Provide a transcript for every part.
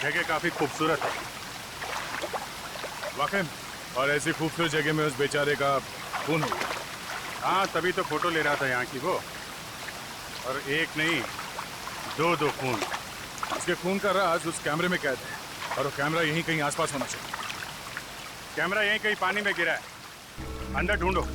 जगह काफी खूबसूरत है वाकई में। और ऐसी खूबसूरत जगह में उस बेचारे का खून हो गया। हाँ, तभी तो फोटो ले रहा था यहाँ की वो। और एक नहीं, दो दो खून। उसके खून का राज उस कैमरे में कैद है, और वो कैमरा यहीं कहीं आसपास होना चाहिए। कैमरा यहीं कहीं पानी में गिरा है, अंदर ढूंढो।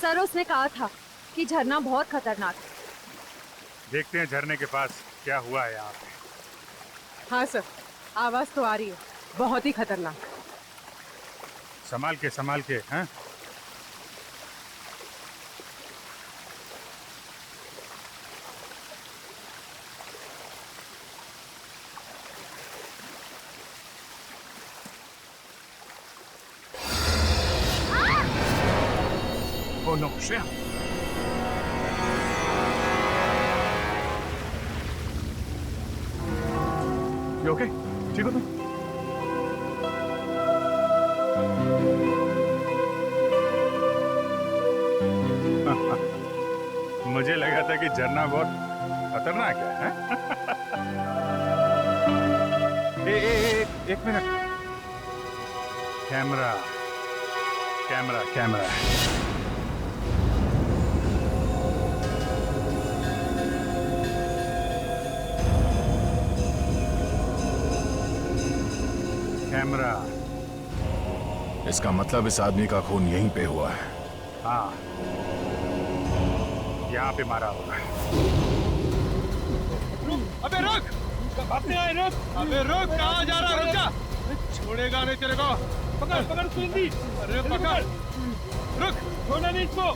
सर, उसने कहा था कि झरना बहुत खतरनाक है। देखते हैं झरने के पास क्या हुआ है यहाँ पे। हाँ सर, आवाज तो आ रही है, बहुत ही खतरनाक। संभाल के हैं। Oh no, Shreya. You okay? ठीक हो तुम? मुझे लगा था कि झरना बहुत खतरनाक है। एक minute. Camera camera camera camera. इसका मतलब इस आदमी का खून यहीं पे हुआ है। हाँ, यहाँ पे मारा होगा। अबे रुक! भागने आए, रुक! अबे रुक! कहाँ जा रहा है? रुक जा! छोड़ेगा नहीं तेरे को। पकड़ पकड़ सुंदी। अरे पकड़! रुक! छोड़ना नहीं इसको।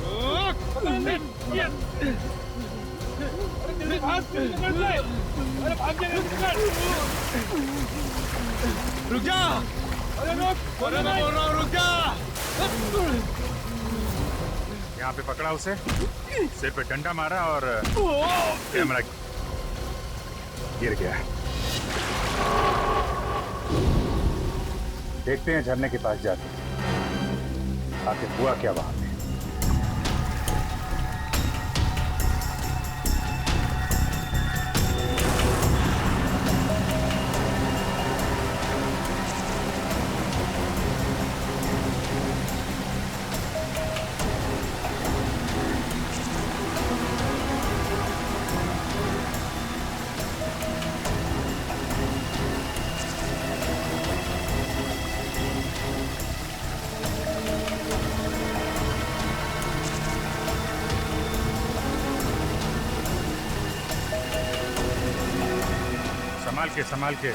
रुक! पकड़ नहीं। अरे तेरे हाथ से पकड़ ले। अरे भाग जा, पकड़! रुक जा! अरे रुक! अरे मैं बोल रहा हूँ, रुक जा! यहाँ पे पकड़ा उसे, सिर पे डंडा मारा और कैमरा गिर गया। देखते हैं झरने के पास जाके आखिर हुआ क्या वहां पे। संभाल के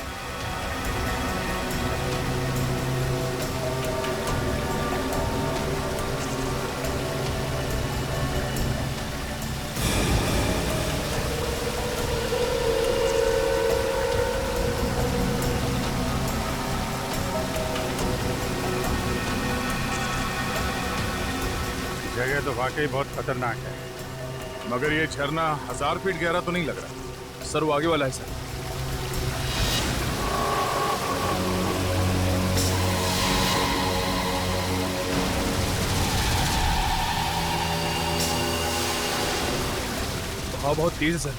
जगह तो वाकई बहुत खतरनाक है, मगर ये झरना 1000 फीट गहरा तो नहीं लग रहा। सर वो आगे वाला है सर। बहाव बहुत तेज है सर।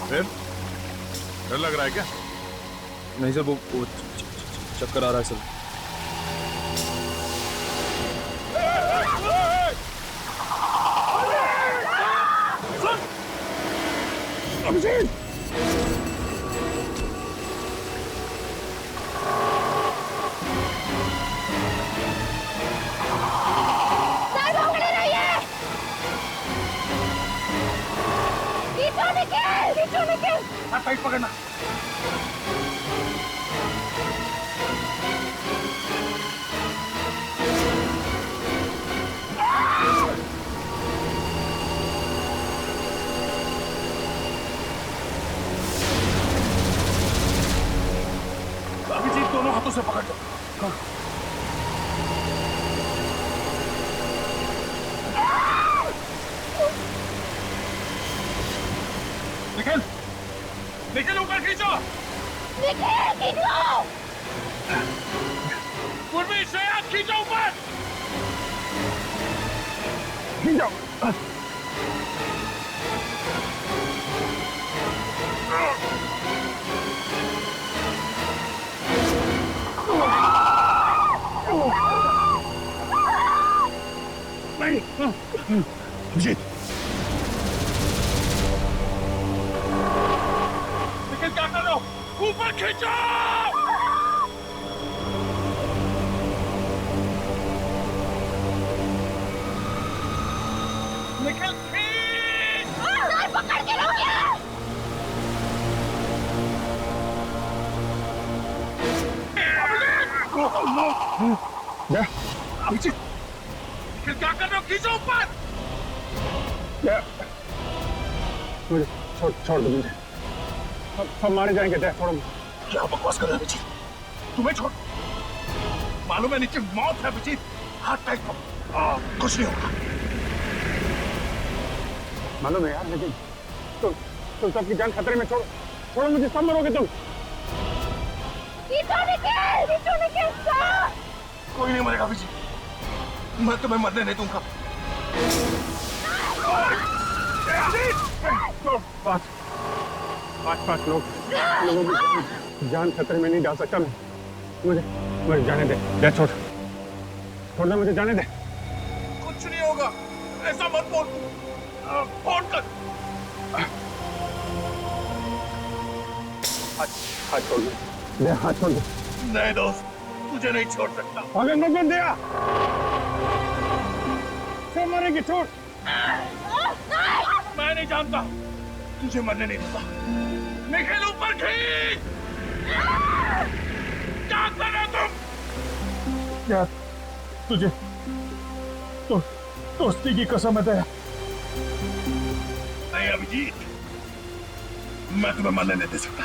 फिर डर लग रहा है क्या? नहीं सर, वो चक्कर आ रहा है सर। पकड़ना। अभिजीत दोनों हाथों से पकड़ लो। निखिल, निखिल ऊपर खींचो। निखिल खींचो। पूर्वी श्रेया खींचो ऊपर। खींचो। नहीं, अभिजीत। निखिल क्या कर रहे हो? ऊपर खींचो। निखिल खींच। सर पकड़ के रखिए। अभिजीत, निखिल क्या कर रहे हो? खींचो ऊपर। मुझे छोड़ दो मुझे। सब मारे जाएंगे। छोड़ो। क्या बकवास कर रहे हो अभिजीत? तुम्हें छोड़। मालूम है नीचे मौत है अभिजीत। हाथ टाइट करो। कुछ नहीं होगा। मालूम है यार, लेकिन तुम सबकी जान खतरे में। छोड़ो मुझे, सब मरोगे तुम। निखिल सर। कोई नहीं मरेगा अभिजीत। मैं तुम्हें मरने नहीं दूंगा। पांच लोगों की जान खतरे में नहीं डाल सकता मैं। मुझे जाने दे। छोड़ दे, मुझे जाने दे। कुछ नहीं होगा। ऐसा मत बोल। फोन कर। हाथ छोड़ दे। हाथ छोड़ दे। नहीं दोस्त, तुझे नहीं छोड़ सकता। अगर मत दिया सब मरेंगे। छोड़। मैं नहीं जानता। तुझे मरने नहीं दूंगा। निखिल ऊपर खींच। क्या कर रहे हो तुम? यार तुझे दोस्ती की कसम है। नहीं अभिजीत, मैं तुम्हें मरने नहीं दे सकता।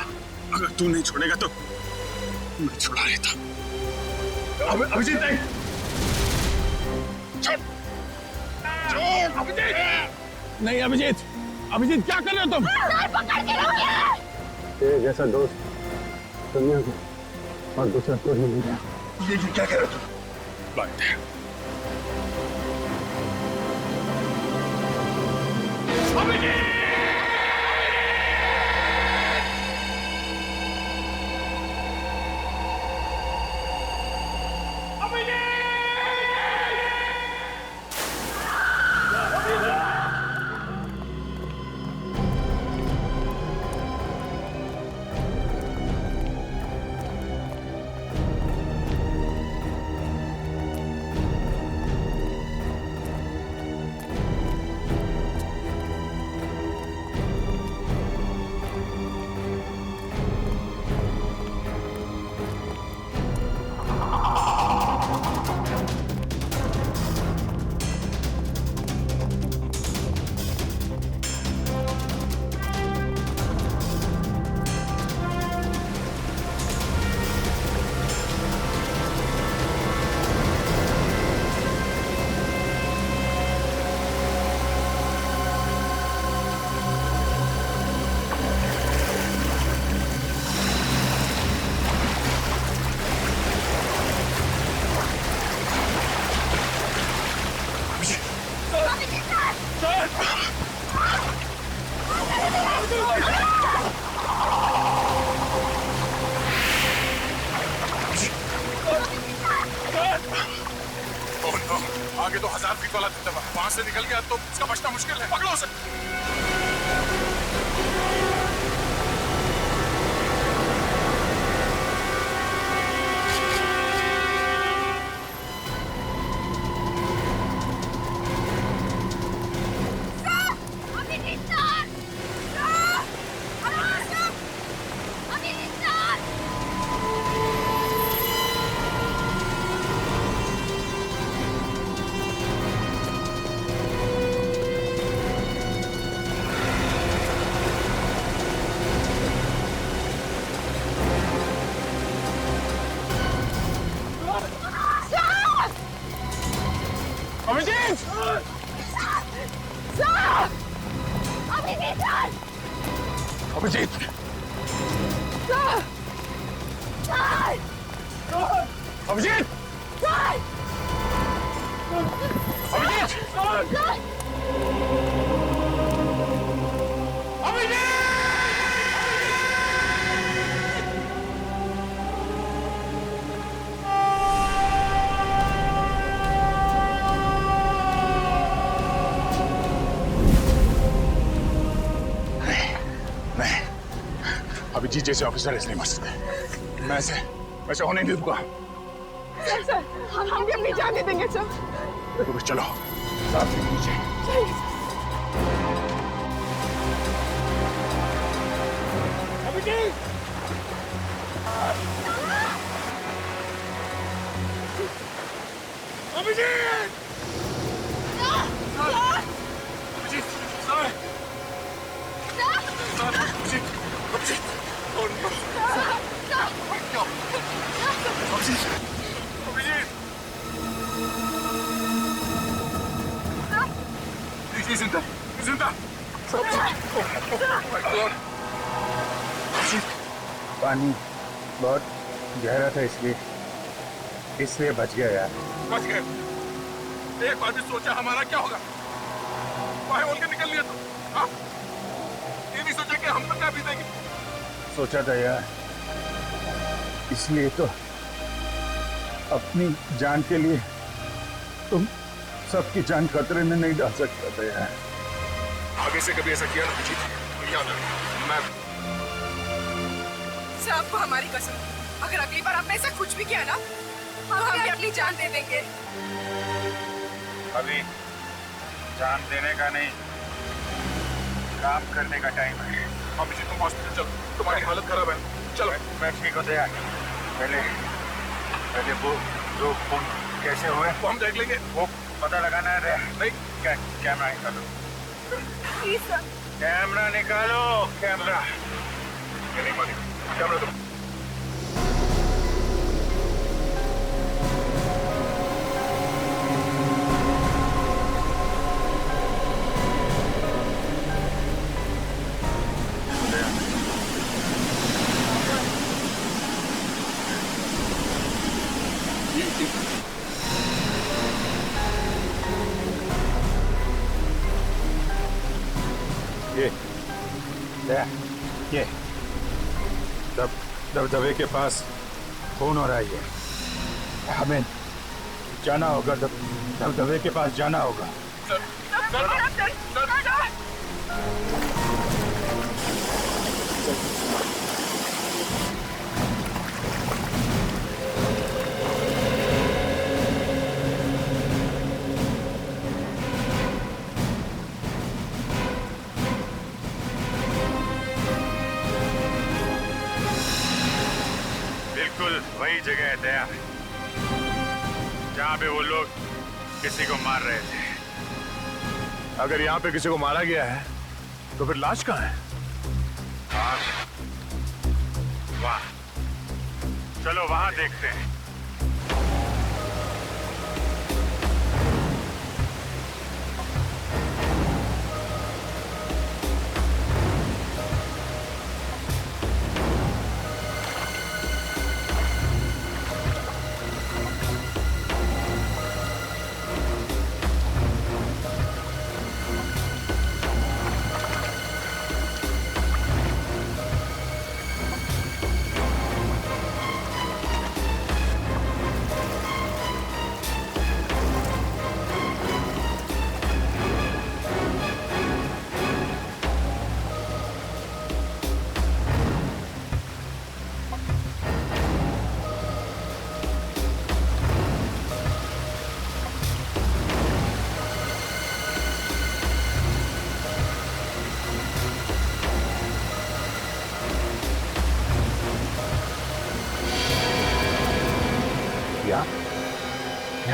अगर तू नहीं छोड़ेगा तो मैं छुड़ा लेता। अभिजीत नहीं। छोड़। अभिजीत नहीं अभिजीत क्या कर रहे हो तुम? सर पकड़ के रखिए। तेरे जैसा दोस्त दुनिया में और दूसरा कोई नहीं है। ये क्या कह रहे हो तुम? बात है। अभिजीत! आगे तो 1000 फीट वाला दबदबा, वहां से निकल गया तो इसका बचना मुश्किल है। पकड़ो उसे। अभिजीत! अभिजीत! अभिजीत! अभिजीत! अभिजीत जैसे ऑफिसर ऐसे नहीं मर सकते। मैं ऐसे होने नहीं दूंगा। सर सर हम भी अपनी जान दे देंगे सर। तो बस चलो साथ में नीचे। अभिजीत! अभिजीत! पानी बहुत गहरा था इसलिए बच गया यार। बच गए। एक बार भी सोचा हमारा क्या होगा? बाहर बोल के निकल लिया तो, हाँ? ये नहीं सोचा कि हम पर क्या बीतेगी? सोचा था यार, इसलिए तो अपनी जान के लिए तुम सबकी जान खतरे में नहीं डाल सकता था यार। आगे से कभी ऐसा किया ना अभिजीत, तो याद रखना, मैं सर आपको हमारी कसम, अगर अगली बार आपने ऐसा कुछ भी किया ना तो हम भी अपनी जान दे देंगे। अभी जान देने का नहीं, काम करने का टाइम है। अभिजीत तुम हॉस्पिटल चलो, तुम्हारी हालत खराब है। चलो। मैं ठीक हो गया। पहले वो दो खून कैसे हुए वो हम देख लेंगे। वो पता लगाना है। नहीं कैमरा निकालो। Please sir. कैमरा निकालो। कैमरा ये नहीं मानी। कैमरा दो। ये दबदबे के पास खून हो रहा है। हमें जाना होगा, दबदबे के पास जाना होगा। वही जगह है दया, जहाँ पे वो लोग किसी को मार रहे थे। अगर यहाँ पे किसी को मारा गया है तो फिर लाश कहाँ है? वाह, चलो वहां देखते हैं।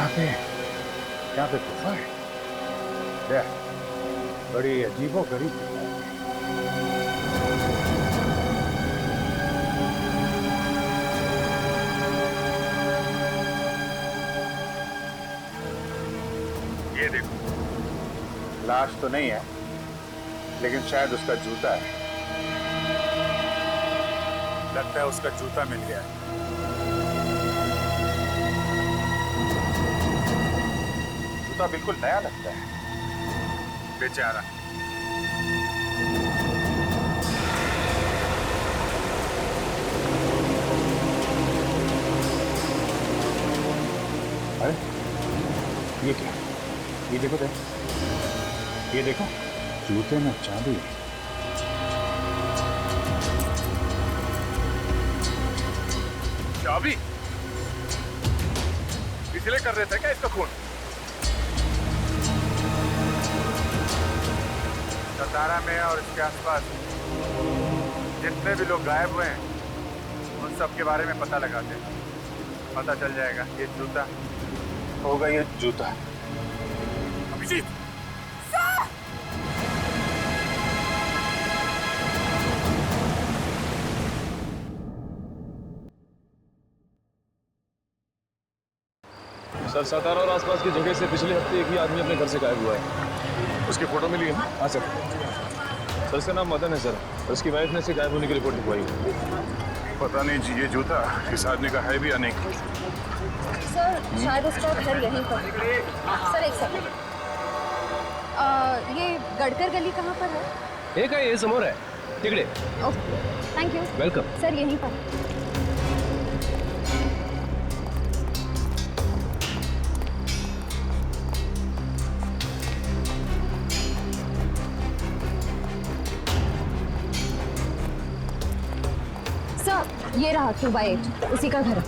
यहाँ पे गुफा है। देख, बड़ी अजीबो गरीब गुफा है। ये देखो, लाश तो नहीं है, लेकिन शायद उसका जूता है। लगता है उसका जूता मिल गया है। जूता बिल्कुल नया लगता है। बेचारा। अरे ये क्या? ये देखो, ये देखो, जूते में चांदी है। चाबी? इसलिए कर रहे थे क्या इसका खून? सतारा में और इसके आसपास जितने भी लोग गायब हुए हैं उन सब के बारे में पता लगाते हैं। पता चल जाएगा ये जूता होगा, ये जूता। अभिजीत, सर, सतारा और आसपास की जगह से पिछले हफ्ते एक ही आदमी अपने घर से गायब हुआ है। उसकी फोटो मिली है? हाँ सर। सर, इसका नाम मदन है सर, और उसकी वाइफ ने इसे गायब होने की रिपोर्ट लिखवाई है। पता नहीं जी, ये जूता इस आदमी का है भी या नहीं। सर शायद उसका घर यहीं पर। सर एक सेकंड, ये गड़कर गली कहाँ पर है? एक है, ये समोर है, तिगड़े। Okay, thank you. Welcome. Sir यहीं पर। सर ये रहा 2/8, उसी का घर है।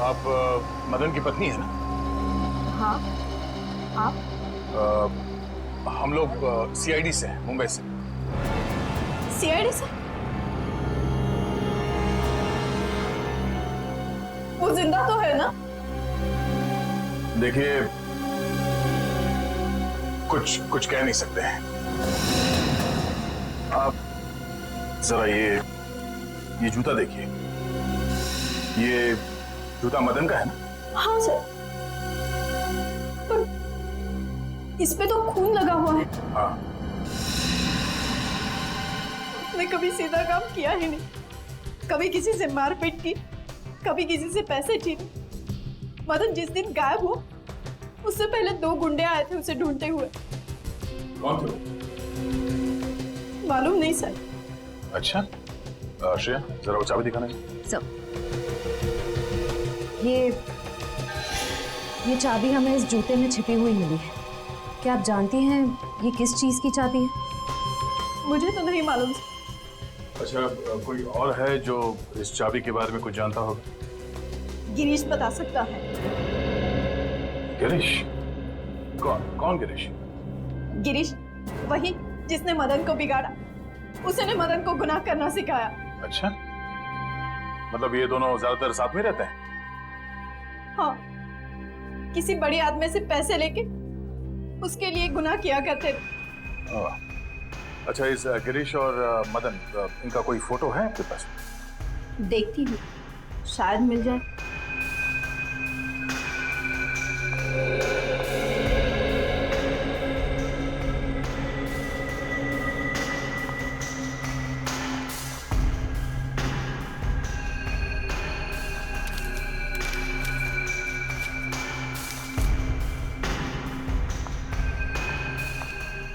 आप मदन की पत्नी है ना? हाँ, आप? हम लोग सीआईडी से हैं, मुंबई से। सीआईडी से? वो जिंदा तो है ना? देखिए, कुछ कह नहीं सकते हैं। आप जरा ये जूता देखिए। ये जूता मदन का है ना? हाँ सर, पर इस पे तो खून लगा हुआ है। हाँ। उसने कभी सीधा काम किया ही नहीं, कभी किसी से मारपीट की, कभी किसी से पैसे छीने। मदन जिस दिन गायब हुआ उससे पहले 2 गुंडे आए थे उसे ढूंढते हुए। कौन थे? मालूम नहीं सर। अच्छा, श्रेया जरा वो चाबी दिखाना। सर ये चाबी हमें इस जूते में छिपी हुई मिली है। क्या आप जानती हैं ये किस चीज की चाबी है? मुझे तो नहीं मालूम। अच्छा, कोई और है जो इस चाबी के बारे में कुछ जानता होगा? गिरीश बता सकता है। गिरीश? कौन गिरीश? गिरीश वही जिसने मदन को बिगाड़ा। उसने मदन को गुनाह करना सिखाया। अच्छा, मतलब ये दोनों ज्यादातर साथ में रहते हैं? हाँ, किसी बड़े आदमी से पैसे लेके उसके लिए गुनाह किया करते थे। अच्छा, इस गिरीश और मदन, इनका कोई फोटो है आपके पास? देखती हूँ, शायद मिल जाए।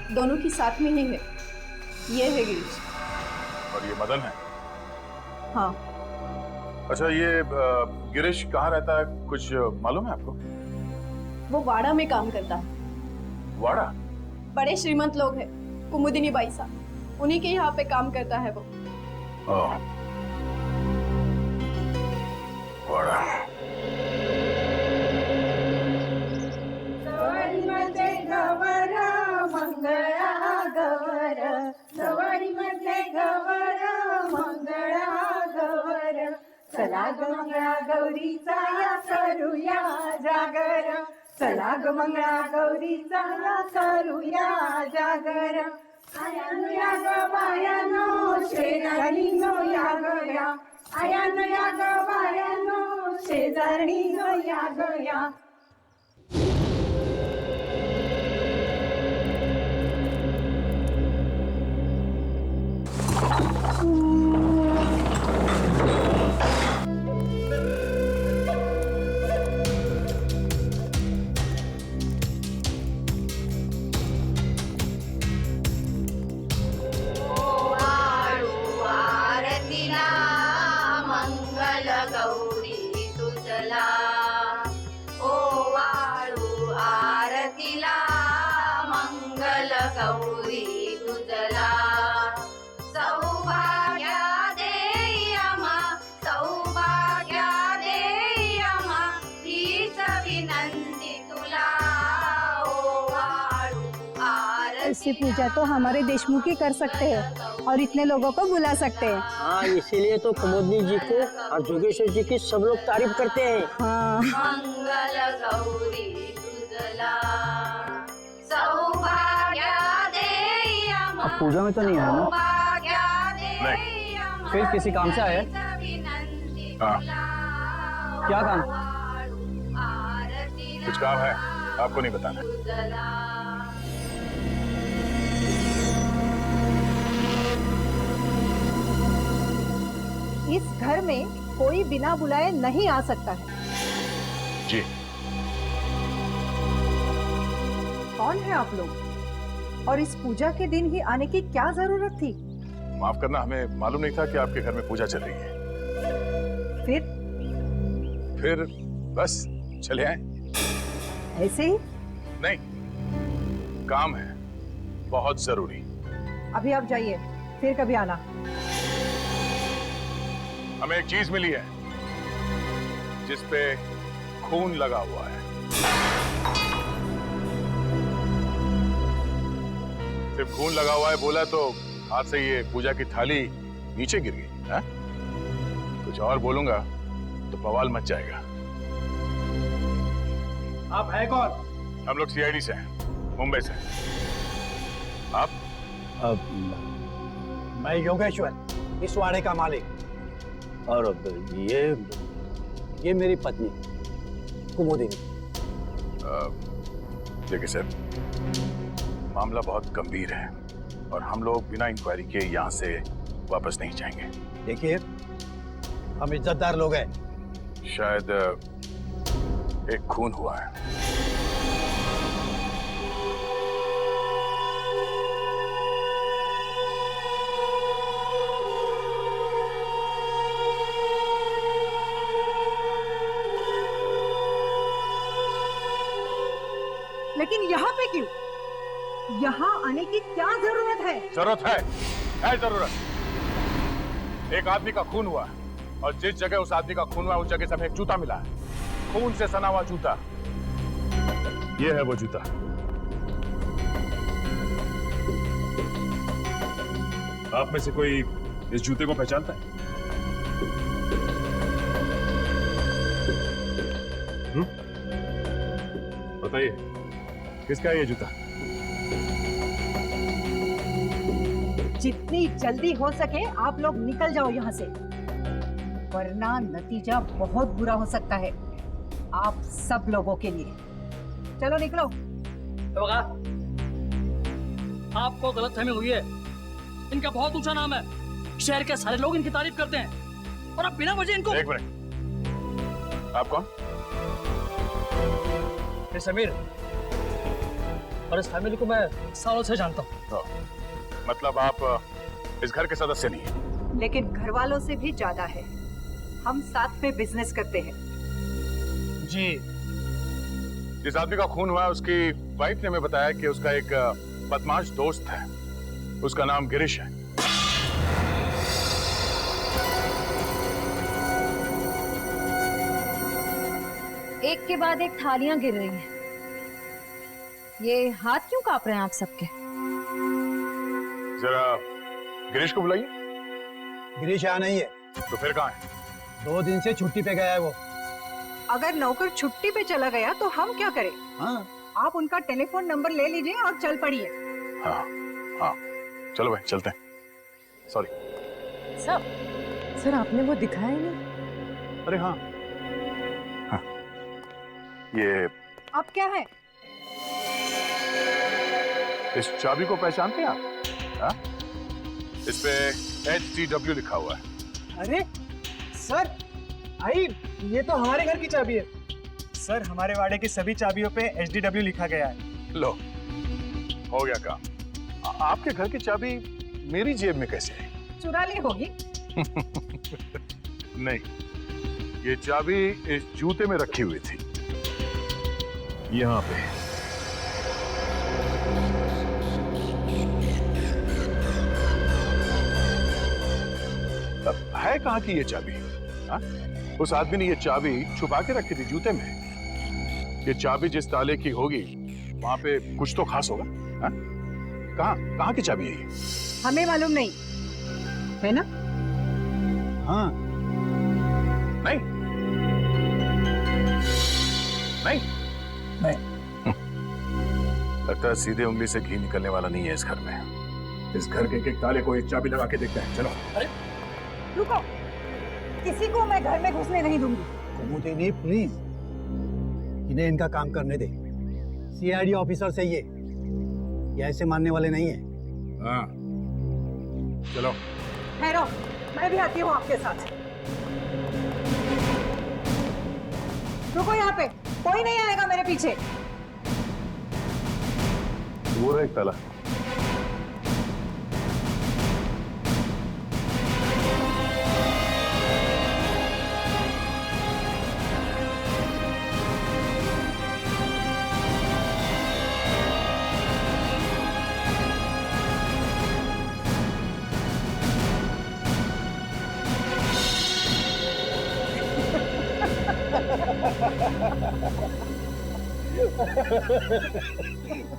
दोनों की साथ में ही है। ये है गिरीश और ये मदन है? हाँ। अच्छा, ये गिरीश कहाँ रहता है, कुछ मालूम है आपको? वो वाड़ा में काम करता है। वाड़ा? बड़े श्रीमंत लोग हैं, कुमुदिनी बाई साहब, उन्हीं के यहाँ पे काम करता है वो। वाड़ा। मंगळा चला ग मंगळा गौरीचा या करूया जागर, चला ग मंगळा गौरीचा या करूया जागर. आयानो या ग बायानो शेजारीनो या ग या, आयानो या ग बायानो शेजारीनो या ग या. ऐसी पूजा तो हमारे देशमुख ही कर सकते हैं और इतने लोगों को बुला सकते हैं. हाँ, इसीलिए तो कुमुदनी जी को और जोगेश्वर जी की सब लोग तारीफ करते हैं. हाँ. मंगल गौरी तुझला सौभाग्य देयम. अब पूजा में तो नहीं है ना? नहीं. फिर किसी काम से आए? हाँ. क्या काम? कुछ काम है, आपको नहीं बताना. इस घर में कोई बिना बुलाए नहीं आ सकता है. जी. कौन है आप लोग? और इस पूजा के दिन ही आने की क्या जरूरत थी? माफ करना, हमें मालूम नहीं था कि आपके घर में पूजा चल रही है. फिर बस चले आए. ऐसे ही? नहीं, काम है बहुत जरूरी. अभी आप जाइए, फिर कभी आना. हमें एक चीज मिली है जिस पे खून लगा हुआ है. सिर्फ खून लगा हुआ है बोला तो हाथ से ये पूजा की थाली नीचे गिर गई. हाँ? कुछ और बोलूंगा तो बवाल मच जाएगा. आप है कौन? हम लोग सीआईडी से हैं, मुंबई से. आप? मैं योगेश्वर, इस वाड़े का मालिक. और ये मेरी पत्नी कुमुदिनी. देखिए सर, मामला बहुत गंभीर है और हम लोग बिना इंक्वायरी के यहाँ से वापस नहीं जाएंगे. देखिए, हम इज्जतदार लोग हैं. शायद एक खून हुआ है. लेकिन यहाँ पे क्यों? यहाँ आने की क्या जरूरत है? जरूरत है जरूरत. एक आदमी का खून हुआ है और जिस जगह उस आदमी का खून हुआ उस जगह से हमें एक जूता मिला है. खून से सना हुआ जूता. ये है वो जूता. आप में से कोई इस जूते को पहचानता है? बताइए, किसका है ये जूता? जितनी जल्दी हो सके आप लोग निकल जाओ यहाँ से, वरना नतीजा बहुत बुरा हो सकता है आप सब लोगों के लिए. चलो निकलो. आपको गलतफहमी हुई है. इनका बहुत ऊंचा नाम है, शहर के सारे लोग इनकी तारीफ करते हैं और आप बिना वजह इनको. एक मिनट, आप कौन? समीर, और इस फैमिली को मैं सालों से जानता हूँ. मतलब आप इस घर के सदस्य नहीं हैं? लेकिन घर वालों से भी ज्यादा है. हम साथ में बिजनेस करते हैं. जी. जिस आदमी का खून हुआ है उसकी वाइफ ने हमें बताया कि उसका एक बदमाश दोस्त है. उसका नाम गिरीश है. एक के बाद एक थालियां गिर रही हैं. ये हाथ क्यों कांप रहे हैं आप सबके? जरा गिरीश को बुलाइए. गिरीश यहाँ नहीं है. तो फिर कहाँ है? 2 दिन से छुट्टी पे गया है वो। अगर नौकर छुट्टी पे चला गया तो हम क्या करें? हाँ आप उनका टेलीफोन नंबर ले लीजिए और चल पड़िए। हाँ हाँ चलो भाई चलते हैं। सॉरी सर आपने वो दिखाया ही नहीं। अरे हाँ, हाँ ये अब क्या है? इस चाबी को पहचानते हैं आप? हाँ? इस पे HTW लिखा हुआ है। अरे सर, आई ये तो हमारे घर की चाबी है। सर हमारे वाड़े की सभी चाबियों पे HDW लिखा गया है। लो हो गया काम। आपके घर की चाबी मेरी जेब में कैसे है? चुरा ली होगी। नहीं, ये चाबी इस जूते में रखी हुई थी, यहाँ पे। अब है कहाँ की ये चाबी? हा? उस आदमी ने ये चाबी छुपा के रखी थी जूते में। ये चाबी जिस ताले की होगी वहां पे कुछ तो खास होगा। हा? कहाँ की चाबी है ये? हमें मालूम नहीं है ना? हाँ नहीं नहीं नहीं। लगता है सीधे उंगली से घी निकलने वाला नहीं है इस घर में। इस घर के एक ताले को एक चाबी लगा के देखते हैं। चलो। अरे रुको, किसी को मैं घर में घुसने नहीं दूंगी। कुमुदिनी प्लीज, इन्हें इनका काम करने दे। CID ऑफिसर से ये ऐसे मानने वाले नहीं है। हाँ चलो। ठहरो, मैं भी आती हूँ आपके साथ। रुको यहाँ पे, कोई नहीं आएगा मेरे पीछे। वो रहा एक ताला।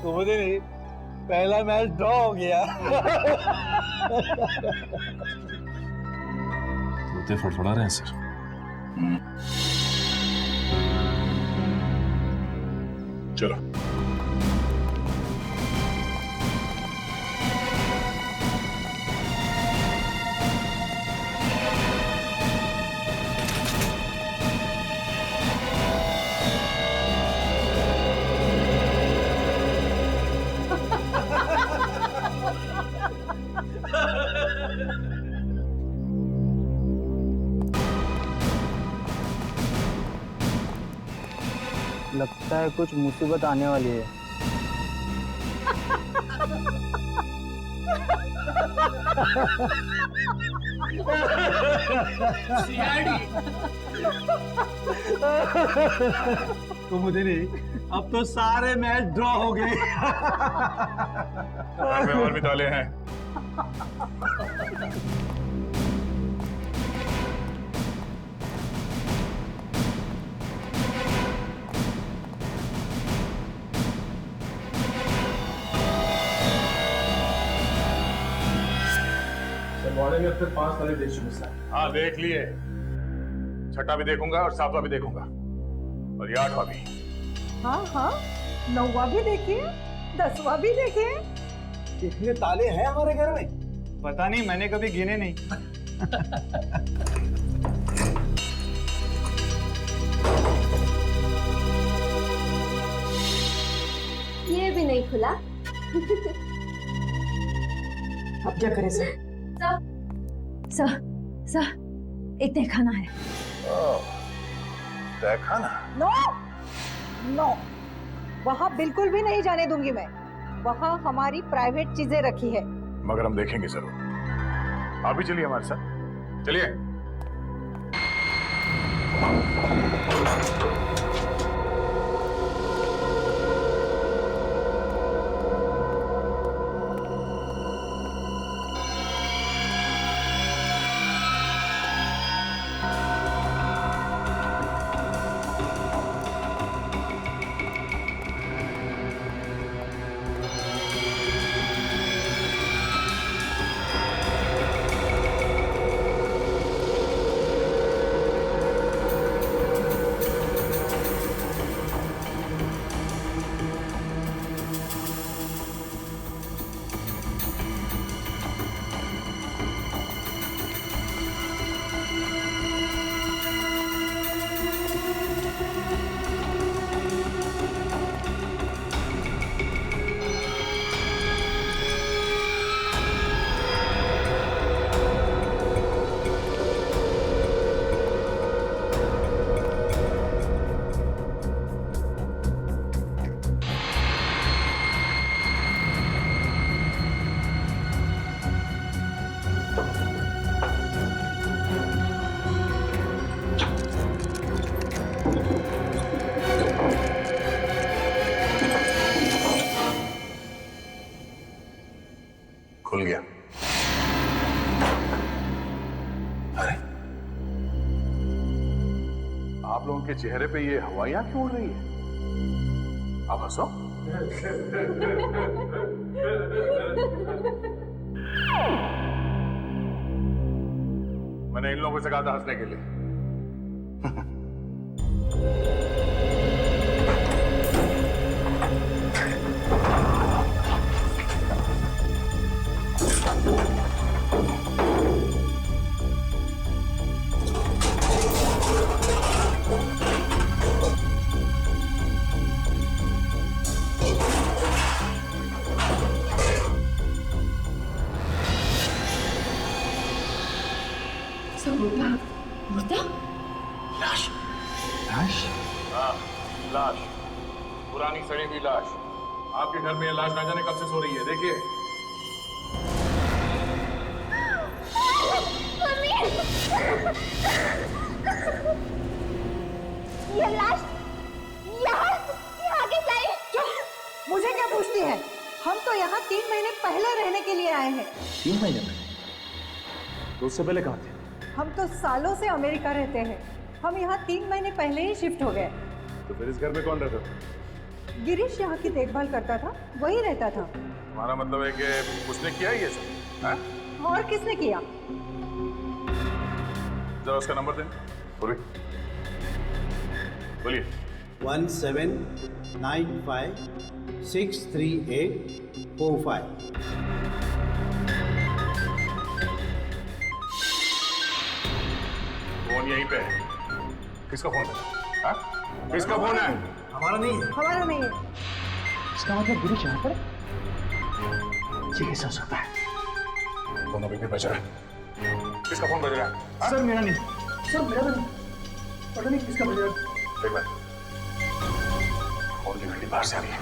कुमुदिनी, पहला मैच ड्रॉ हो गया। जूते फड़फड़ा रहे हैं सर। चलो। लगता है कुछ मुसीबत आने वाली है। कुमुदिनी, अब तो सारे मैच ड्रॉ हो गए। घर में और भी ताले हैं। वाड़े में अब तक 5 ताले देख चुके सर। हाँ देख लिए। छठा भी देखूंगा और 7वां भी देखूंगा और ये 8वां भी। हाँ हाँ, 9वां भी देखिए, 10वां भी देखिए। इतने ताले हैं हमारे घर में? पता नहीं, मैंने कभी गिने नहीं। ये भी नहीं खुला। अब क्या करें सर? सर एक तहखाना है। तहखाना? नो नो, वहाँ बिल्कुल भी नहीं जाने दूंगी मैं। वहाँ हमारी प्राइवेट चीजें रखी है। मगर हम देखेंगे जरूर। आप भी चलिए हमारे साथ। चलिए। आपके चेहरे पे ये हवाइयां क्यों उड़ रही है? आप हंसो। मैंने इन लोगों से कहा था हंसने के लिए। लाश, पुरानी सड़ी हुई लाश। आपके घर में ये लाश ना जाने कब से सो रही है, देखिए। ये लाश यहाँ कैसे आई? चुप! मुझे क्या पूछती है? हम तो यहाँ 3 महीने पहले रहने के लिए आए हैं। 3 महीने पहले? तो उससे पहले कहाँ थे? हम तो सालों से अमेरिका रहते हैं। हम यहाँ 3 महीने पहले ही शिफ्ट हो गए। तो फिर इस घर में कौन रहता था? गिरीश यहाँ की देखभाल करता था, वही रहता था। हमारा मतलब है कि उसने किया ही ये सब, हाँ? और किसने किया? जरा उसका नंबर दें। बोलिए। 1795-638-45। फोन यहीं पे है। किसका फोन है? हाँ? किसका फोन है? हमारा नहीं है। हमारा नहीं है। इसका मतलब गिरीश यहाँ पर? ये कैसे हो सकता है? फोन अभी भी बज रहा है। किसका फोन बज रहा है? हाँ? सर मेरा नहीं। सर मेरा नहीं। पता नहीं किसका बज रहा है। एक बार। फोन की घंटी बाहर से आ रही है।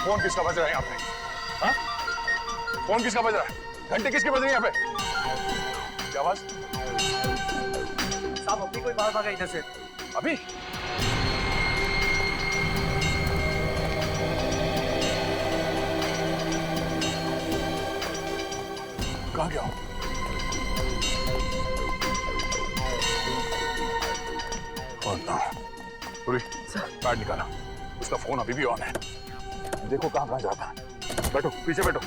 फोन किसका बज रहा है यहाँ पे? हाँ? फोन किसका बज रहा है? घंटे किसकी बज रही है यहाँ पे? क्या आवाज? साहब अभी कोई बाहर भागा इधर से। अभी? कहाँ गया हूँ? कार्ड निकाला। उसका फोन अभी भी ऑन है। देखो कहाँ कहाँ जाता है। बैठो, पीछे बैठो।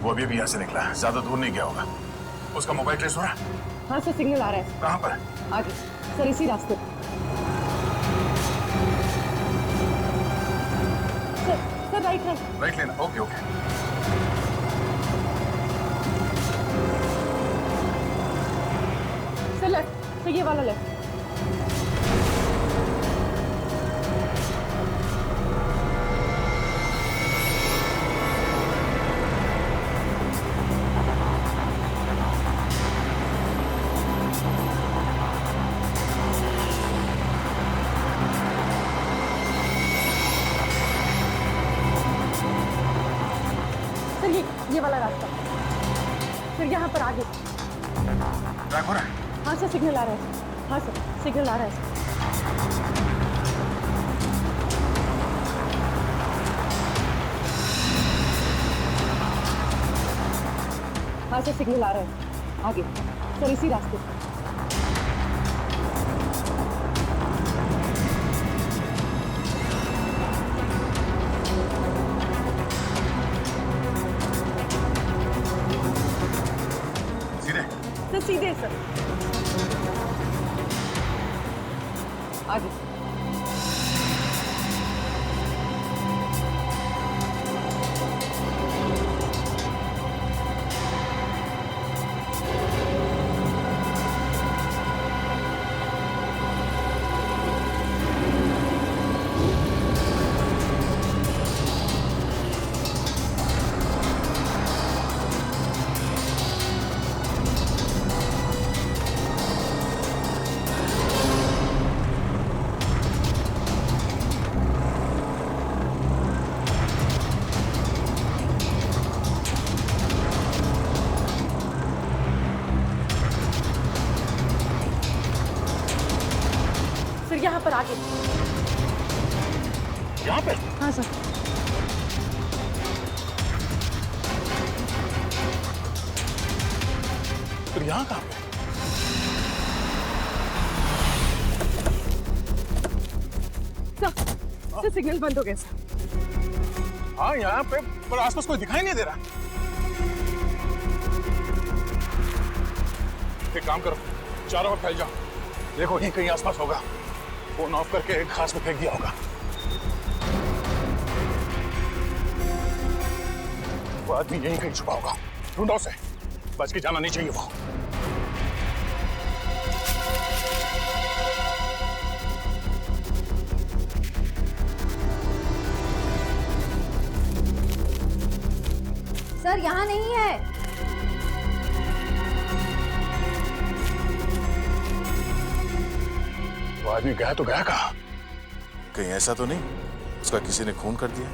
वो अभी यहाँ से निकला, ज्यादा दूर नहीं गया होगा। उसका मोबाइल ट्रेस हो रहा है? हाँ सर, सिग्नल आ रहा है। कहाँ पर? आगे सर, इसी रास्ते पर। सर राइट है। राइट लेना। Okay okay. सर लेफ्ट, तो ये वाला लेफ्ट। ये वाला रास्ता फिर यहाँ पर आगे ट्रैक हो रहा है? हाँ सर, सिग्नल आ रहा है। हाँ सर, सिग्नल आ रहा है। हाँ सर, सिग्नल आ रहा है। आगे सर, इसी रास्ते पर। सीधे सर, आगे। पर आगे। यहाँ पे? हाँ सर। फिर यहाँ कहाँ पे? सर सिग्नल बंद हो गया सर। हाँ यहाँ पे, पर आसपास कोई दिखाई नहीं दे रहा। एक काम करो, चारों ओर फैल जाओ, देखो यहीं कहीं आसपास होगा। फोन ऑफ करके घास में फेंक दिया होगा। वो आदमी यहीं कहीं छुपा होगा, ढूंढो उसे, बच के जाना नहीं चाहिए वो। सर यहाँ नहीं है। वो आदमी गया तो गया कहाँ? कहीं ऐसा तो नहीं उसका किसी ने खून कर दिया?